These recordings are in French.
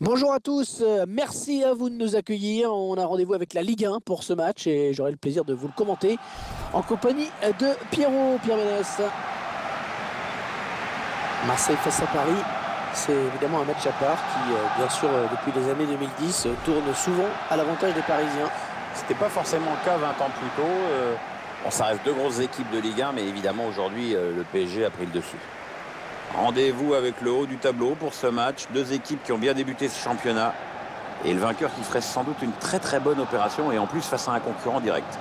Bonjour à tous, merci à vous de nous accueillir. On a rendez-vous avec la Ligue 1 pour ce match et j'aurai le plaisir de vous le commenter en compagnie de Pierre Ménès. Marseille face à Paris, c'est évidemment un match à part qui, bien sûr, depuis les années 2010, tourne souvent à l'avantage des Parisiens. C'était pas forcément le cas 20 ans plus tôt. Bon, ça reste deux grosses équipes de Ligue 1, mais évidemment aujourd'hui le PSG a pris le dessus. Rendez-vous avec le haut du tableau pour ce match. Deux équipes qui ont bien débuté ce championnat. Et le vainqueur qui ferait sans doute une très très bonne opération et en plus face à un concurrent direct.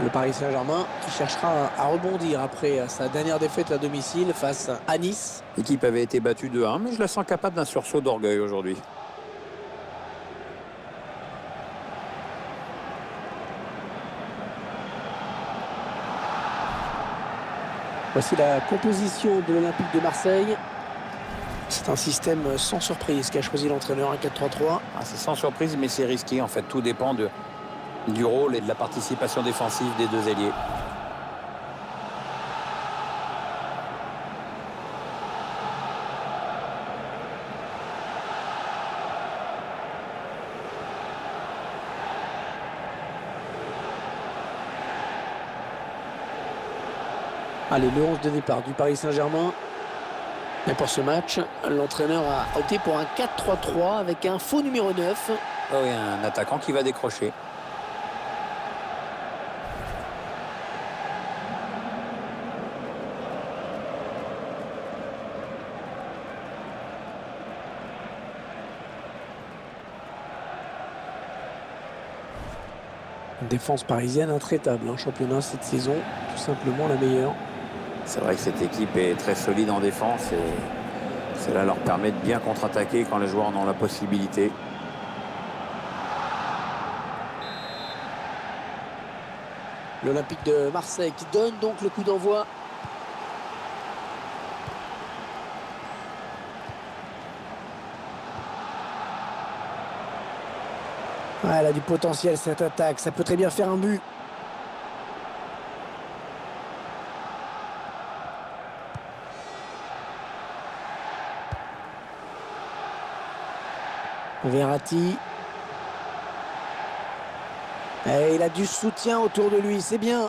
Le Paris Saint-Germain qui cherchera à rebondir après sa dernière défaite à domicile face à Nice. L'équipe avait été battue 2-1, mais je la sens capable d'un sursaut d'orgueil aujourd'hui. Voici la composition de l'Olympique de Marseille. C'est un système sans surprise qu'a choisi l'entraîneur, un 4-3-3. C'est sans surprise, mais c'est risqué. En fait, tout dépend du rôle et de la participation défensive des deux ailiers. Allez, le 11 de départ du Paris Saint-Germain. Et pour ce match, l'entraîneur a opté pour un 4-3-3 avec un faux numéro 9. Oh, il y a un attaquant qui va décrocher. Une défense parisienne intraitable, un championnat cette saison, tout simplement la meilleure. C'est vrai que cette équipe est très solide en défense et cela leur permet de bien contre-attaquer quand les joueurs en ont la possibilité. L'Olympique de Marseille qui donne donc le coup d'envoi. Ouais, elle a du potentiel cette attaque, ça peut très bien faire un but. Verratti. Et il a du soutien autour de lui, c'est bien.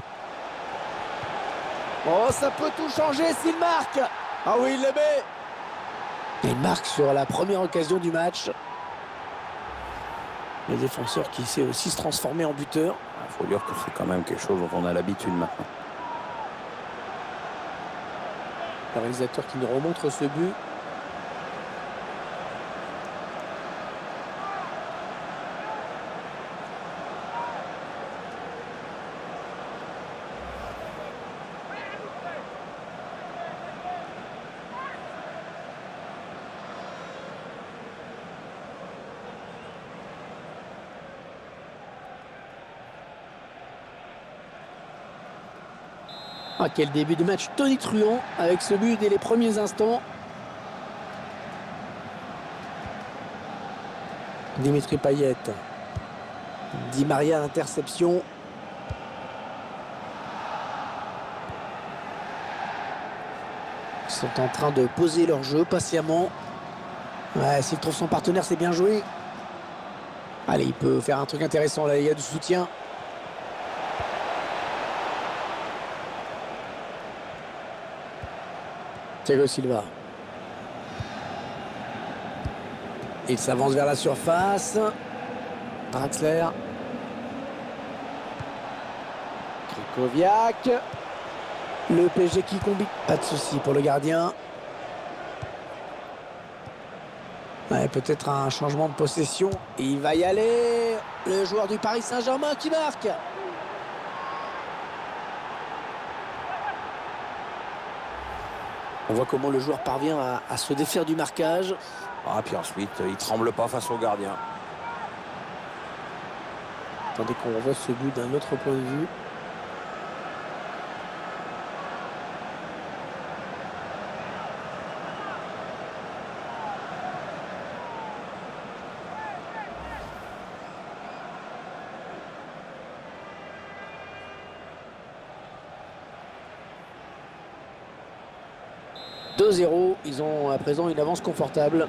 Oh, ça peut tout changer s'il marque. Ah oui, il le met. Il marque sur la première occasion du match. Le défenseur qui sait aussi se transformer en buteur. Il faut dire que c'est quand même quelque chose dont on a l'habitude maintenant. Le réalisateur qui nous remontre ce but. Ah, quel début de match tonitruant avec ce but dès les premiers instants. Dimitri Payet. Di Maria, interception. Ils sont en train de poser leur jeu patiemment. Ouais, s'il trouve son partenaire, c'est bien joué. Allez, il peut faire un truc intéressant là, il y a du soutien. Thiago Silva. Il s'avance vers la surface. Draxler. Krychowiak. Le PSG qui combine. Pas de souci pour le gardien. Ouais, peut-être un changement de possession. Il va y aller. Le joueur du Paris Saint-Germain qui marque. On voit comment le joueur parvient à se défaire du marquage. Puis ensuite, il ne tremble pas face au gardien. Attendez qu'on revoie ce but d'un autre point de vue. « 2-0, ils ont à présent une avance confortable.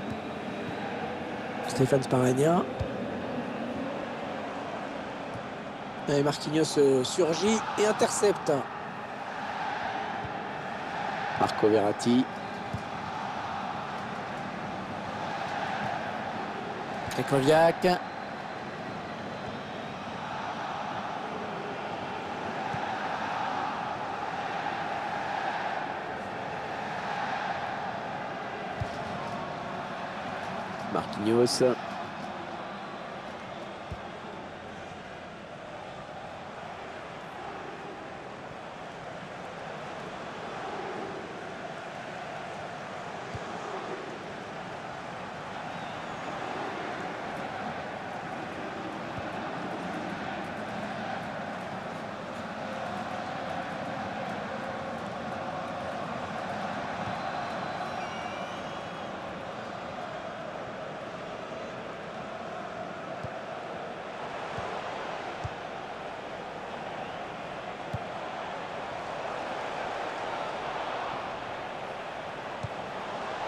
Stéphane Sparagnat. Et Marquinhos surgit et intercepte. Marco Verratti. Krychowiak. Marquinhos.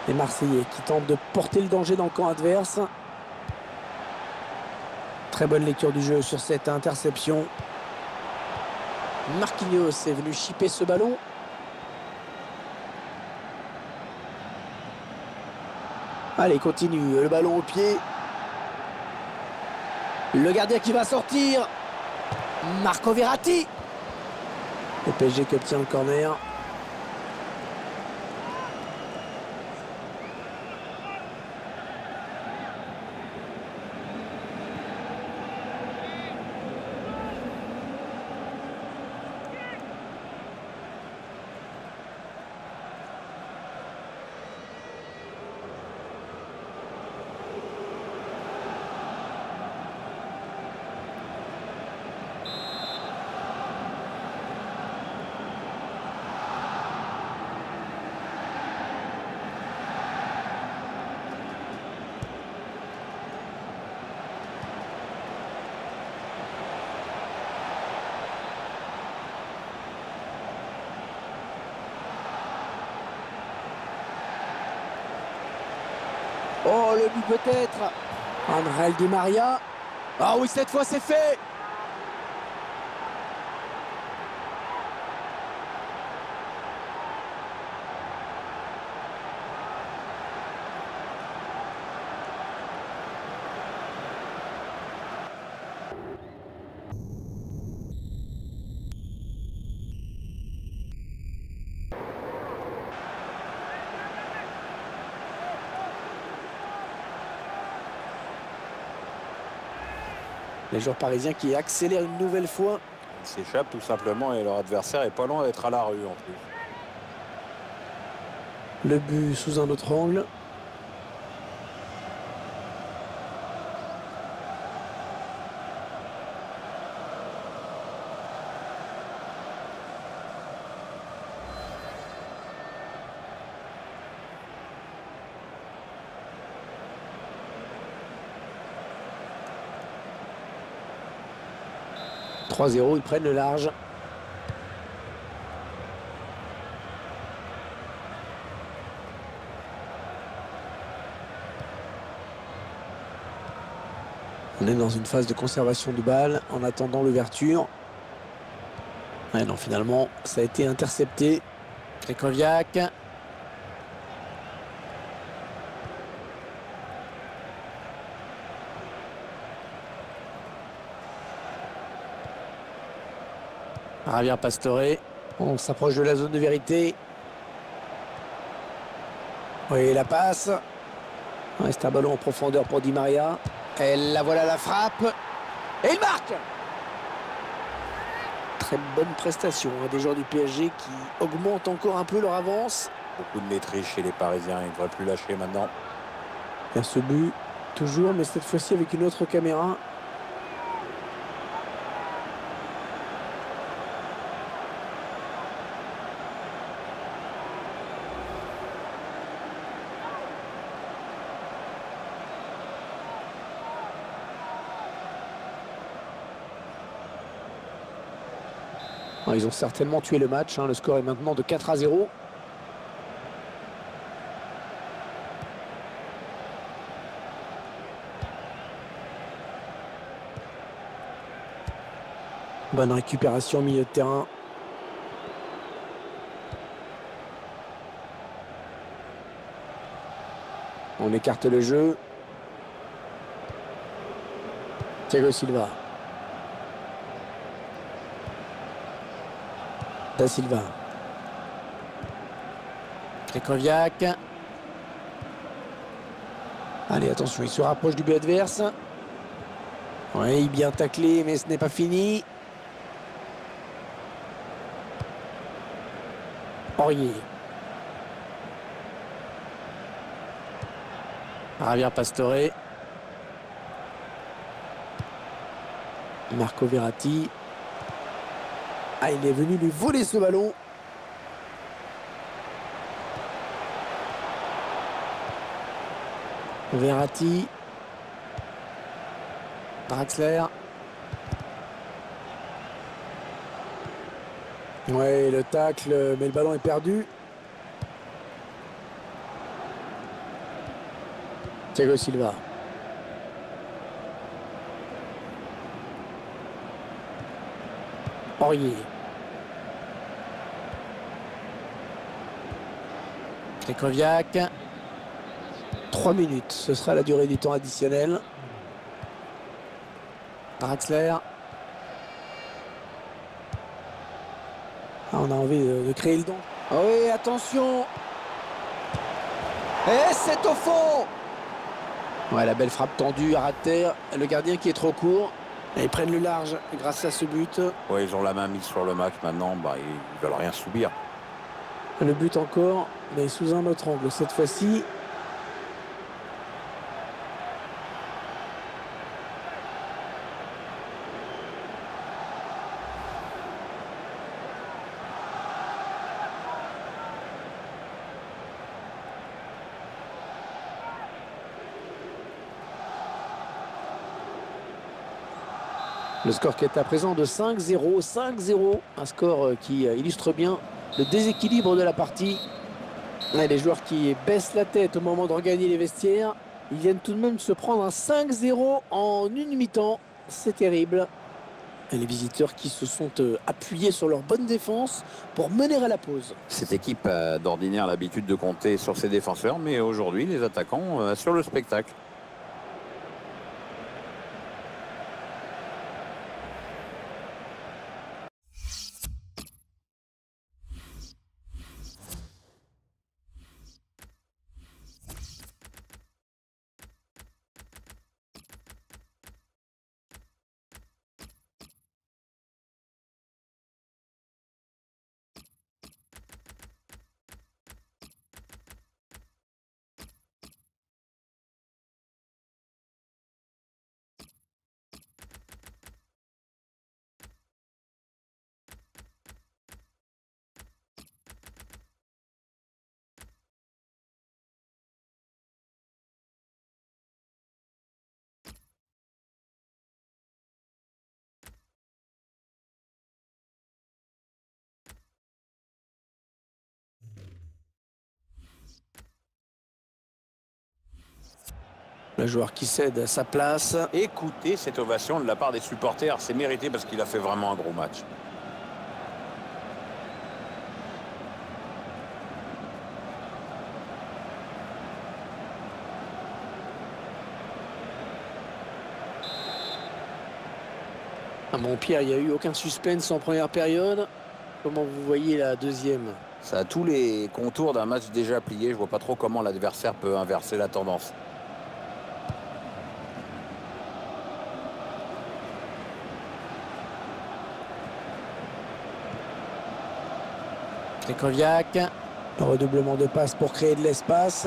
Les Marseillais qui tentent de porter le danger dans le camp adverse. Très bonne lecture du jeu sur cette interception. Marquinhos est venu chipper ce ballon. Allez, continue. Le ballon au pied. Le gardien qui va sortir. Marco Verratti. Le PSG qui obtient le corner. Oh, le but peut-être. André Di Maria. Ah oui, cette fois c'est fait. Les joueurs parisiens qui accélèrent une nouvelle fois. Ils s'échappent tout simplement et leur adversaire est pas loin d'être à la rue en plus. Le but sous un autre angle. « 3-0, ils prennent le large. On est dans une phase de conservation de balle en attendant l'ouverture. Ouais, non, finalement, ça a été intercepté. Krychowiak. Javier Pastore. On s'approche de la zone de vérité. Oui, la passe. Ouais, c'est un ballon en profondeur pour Di Maria. Et la voilà la frappe. Et il marque. Très bonne prestation des joueurs du PSG qui augmentent encore un peu leur avance. Beaucoup de maîtrise chez les Parisiens, ils ne devraient plus lâcher maintenant. Il y a ce but, toujours, mais cette fois-ci avec une autre caméra. Ils ont certainement tué le match. Le score est maintenant de 4-0. Bonne récupération au milieu de terrain. On écarte le jeu. Thiago Silva. Da Silva. Krychowiak. Allez, attention, il se rapproche du but adverse. Oui, bien taclé, mais ce n'est pas fini. Aurier. Javier Pastore. Marco Verratti. Ah, il est venu lui voler ce ballon. Verratti. Draxler. Ouais, le tacle, mais le ballon est perdu. Thiago Silva. Aurier. Krychowiak. 3 minutes, ce sera la durée du temps additionnel. Draxler. Ah, on a envie de créer le don. Ah oui, attention. Et c'est au fond. Ouais, la belle frappe tendue à ras de terre. Le gardien qui est trop court. Et ils prennent le large grâce à ce but. Ouais, ils ont la main mise sur le match maintenant. Bah, ils veulent rien subir. Le but encore, mais sous un autre angle cette fois-ci. Le score qui est à présent de 5-0. 5-0. Un score qui illustre bien le déséquilibre de la partie. Et les joueurs qui baissent la tête au moment de regagner les vestiaires. Ils viennent tout de même se prendre un 5-0 en une mi-temps. C'est terrible. Et les visiteurs qui se sont appuyés sur leur bonne défense pour mener à la pause. Cette équipe a d'ordinaire l'habitude de compter sur ses défenseurs, mais aujourd'hui, les attaquants assurent le spectacle. Le joueur qui cède sa place. Écoutez cette ovation de la part des supporters, c'est mérité parce qu'il a fait vraiment un gros match. Ah bon, Pierre, il n'y a eu aucun suspense en première période. Comment vous voyez la deuxième? Ça a tous les contours d'un match déjà plié. Je vois pas trop comment l'adversaire peut inverser la tendance. Krychowiak. Redoublement de passe pour créer de l'espace.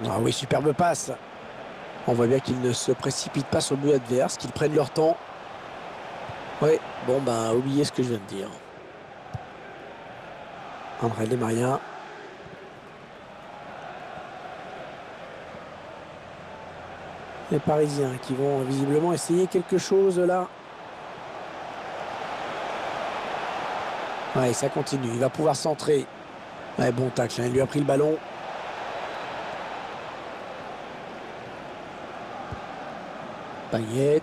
Ah oui, superbe passe. On voit bien qu'ils ne se précipitent pas sur le but adverse, qu'ils prennent leur temps. Oui, bon, ben, oubliez ce que je viens de dire. André Di Maria. Les Parisiens qui vont visiblement essayer quelque chose là. Ouais, ça continue. Il va pouvoir centrer. Ouais, bon tacle, hein. Il lui a pris le ballon. Payet.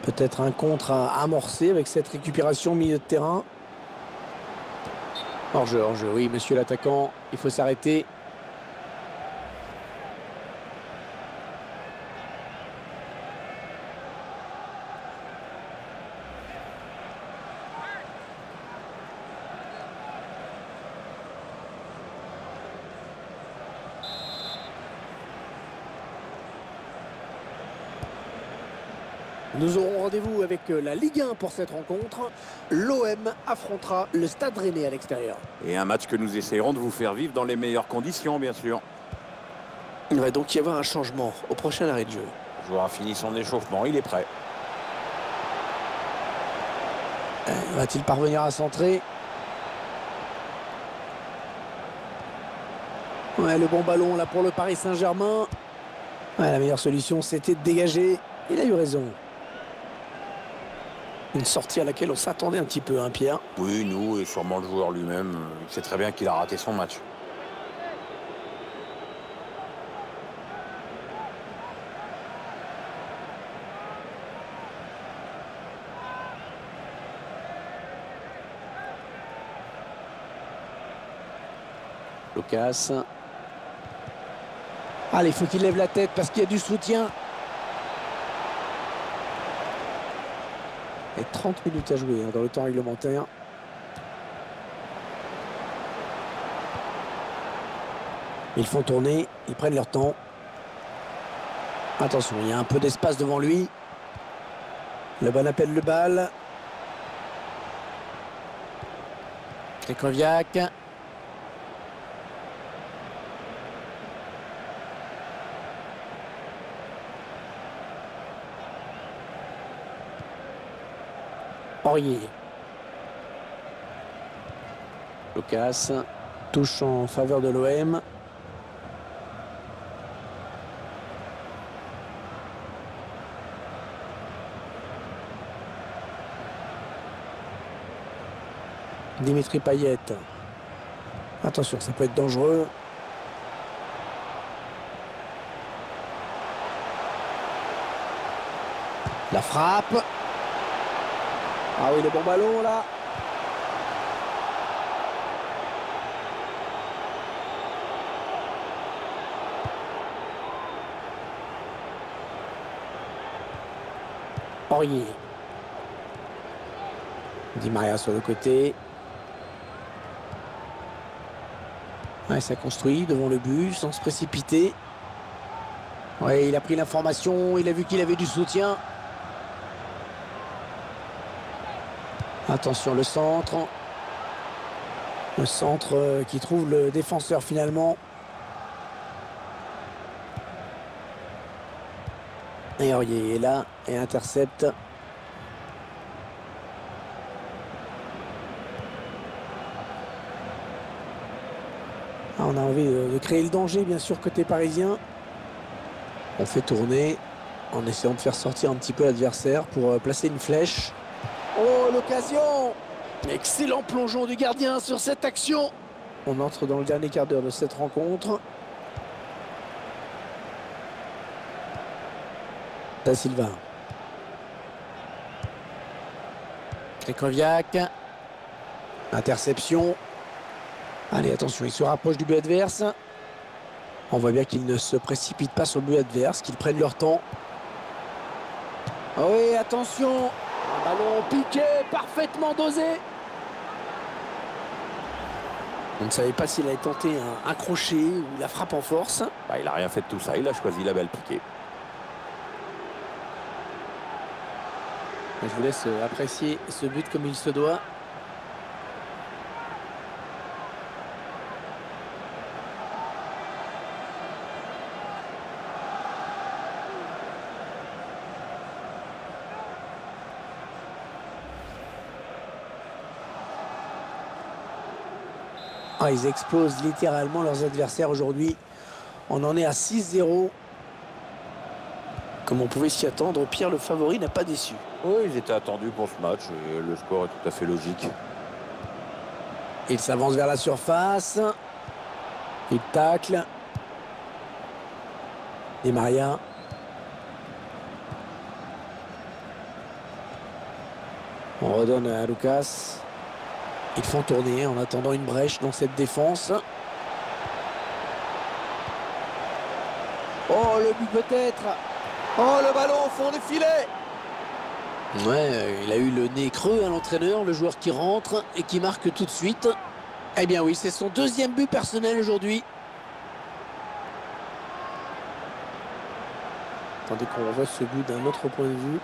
Peut-être un contre à amorcer avec cette récupération au milieu de terrain. Hors-jeu, hors-jeu. Oui, monsieur l'attaquant, il faut s'arrêter. Nous aurons rendez-vous avec la Ligue 1 pour cette rencontre. L'OM affrontera le Stade Rennais à l'extérieur. Et un match que nous essayerons de vous faire vivre dans les meilleures conditions, bien sûr. Il va donc y avoir un changement au prochain arrêt de jeu. Le joueur a fini son échauffement, il est prêt. Va-t-il parvenir à centrer? Ouais, le bon ballon là pour le Paris Saint-Germain. Ouais, la meilleure solution, c'était de dégager. Il a eu raison. Une sortie à laquelle on s'attendait un petit peu, hein, Pierre? Oui, nous et sûrement le joueur lui-même. Il sait très bien qu'il a raté son match. Lucas. Allez, il faut qu'il lève la tête parce qu'il y a du soutien. Et 30 minutes à jouer, hein, dans le temps réglementaire. Ils font tourner, ils prennent leur temps. Attention, il y a un peu d'espace devant lui. Le bon appelle le bal. Krychowiak. Aurier. Lucas. Touche en faveur de l'OM. Dimitri Payet. Attention, ça peut être dangereux. La frappe. Ah oui, le bon ballon là. Aurier. Di Maria sur le côté. Ouais, ça construit devant le but sans se précipiter. Ouais, il a pris l'information, il a vu qu'il avait du soutien. Attention, le centre. Le centre qui trouve le défenseur finalement. Et Aurier est là et intercepte. Ah, on a envie de créer le danger, bien sûr, côté parisien. On fait tourner en essayant de faire sortir un petit peu l'adversaire pour placer une flèche. Oh, l'occasion! Excellent plongeon du gardien sur cette action. On entre dans le dernier quart d'heure de cette rencontre. Da Silva. Krychowiak. Interception. Allez, attention, il se rapproche du but adverse. On voit bien qu'ils ne se précipitent pas sur le but adverse, qu'ils prennent leur temps. Oh oui, attention! Un ballon piqué, parfaitement dosé. On ne savait pas s'il allait tenter un crochet ou la frappe en force. Bah, il n'a rien fait de tout ça, il a choisi la balle piquée. Je vous laisse apprécier ce but comme il se doit. Ah, ils explosent littéralement leurs adversaires aujourd'hui. On en est à 6-0. Comme on pouvait s'y attendre, Pierre, le favori n'a pas déçu. Oui, ils étaient attendus pour ce match. Le score est tout à fait logique. Il s'avance vers la surface. Il tacle. Di Maria. On redonne à Lucas. Ils font tourner en attendant une brèche dans cette défense. Oh, le but peut-être. Oh, le ballon au fond des filets. Ouais, il a eu le nez creux à l'entraîneur, le joueur qui rentre et qui marque tout de suite. Eh bien oui, c'est son deuxième but personnel aujourd'hui. Attendez qu'on revoie ce but d'un autre point de vue.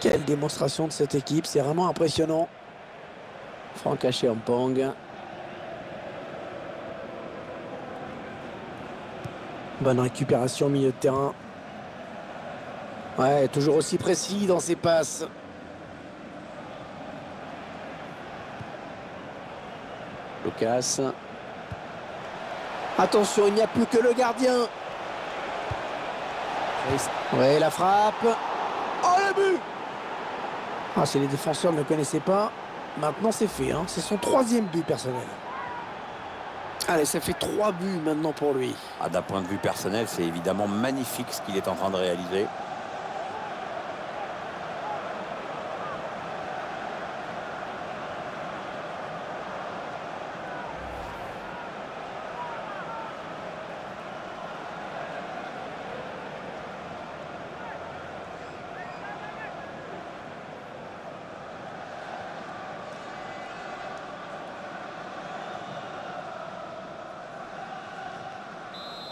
Quelle démonstration de cette équipe, c'est vraiment impressionnant. Franck Acheampong. Bonne récupération au milieu de terrain. Ouais, toujours aussi précis dans ses passes. Lucas. Attention, il n'y a plus que le gardien. Ouais, la frappe. Oh, le but! Ah, si les défenseurs ne le connaissaient pas, maintenant c'est fait. Hein. C'est son troisième but personnel. Allez, ça fait 3 buts maintenant pour lui. Ah, d'un point de vue personnel, c'est évidemment magnifique ce qu'il est en train de réaliser.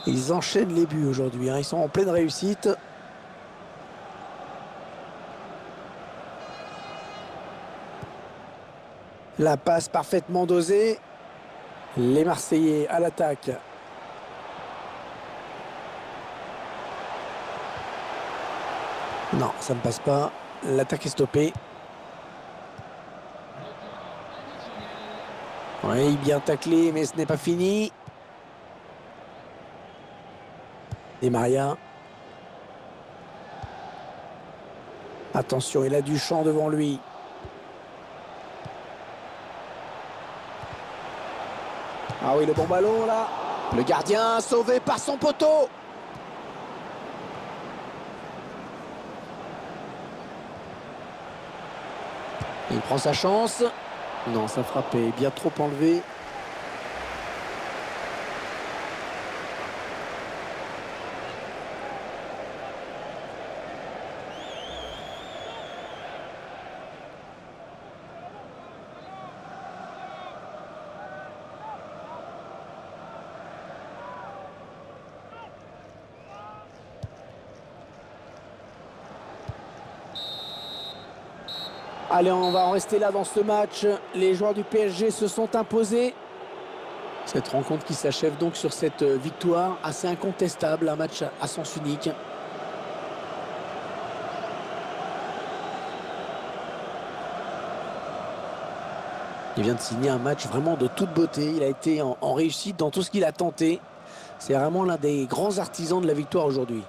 Ils enchaînent les buts aujourd'hui. Hein. Ils sont en pleine réussite. La passe parfaitement dosée. Les Marseillais à l'attaque. Non, ça ne passe pas. L'attaque est stoppée. Oui, bien taclé, mais ce n'est pas fini. Di Maria. Attention, il a du champ devant lui. Ah oui, le bon ballon là. Le gardien sauvé par son poteau. Il prend sa chance. Non, sa frappe est bien trop enlevée. Allez, on va en rester là dans ce match. Les joueurs du PSG se sont imposés. Cette rencontre qui s'achève donc sur cette victoire assez incontestable, un match à sens unique. Il vient de signer un match vraiment de toute beauté. Il a été en réussite dans tout ce qu'il a tenté. C'est vraiment l'un des grands artisans de la victoire aujourd'hui.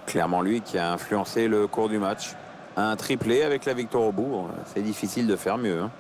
Clairement lui qui a influencé le cours du match. Un triplé avec la victoire au bout, c'est difficile de faire mieux. Hein.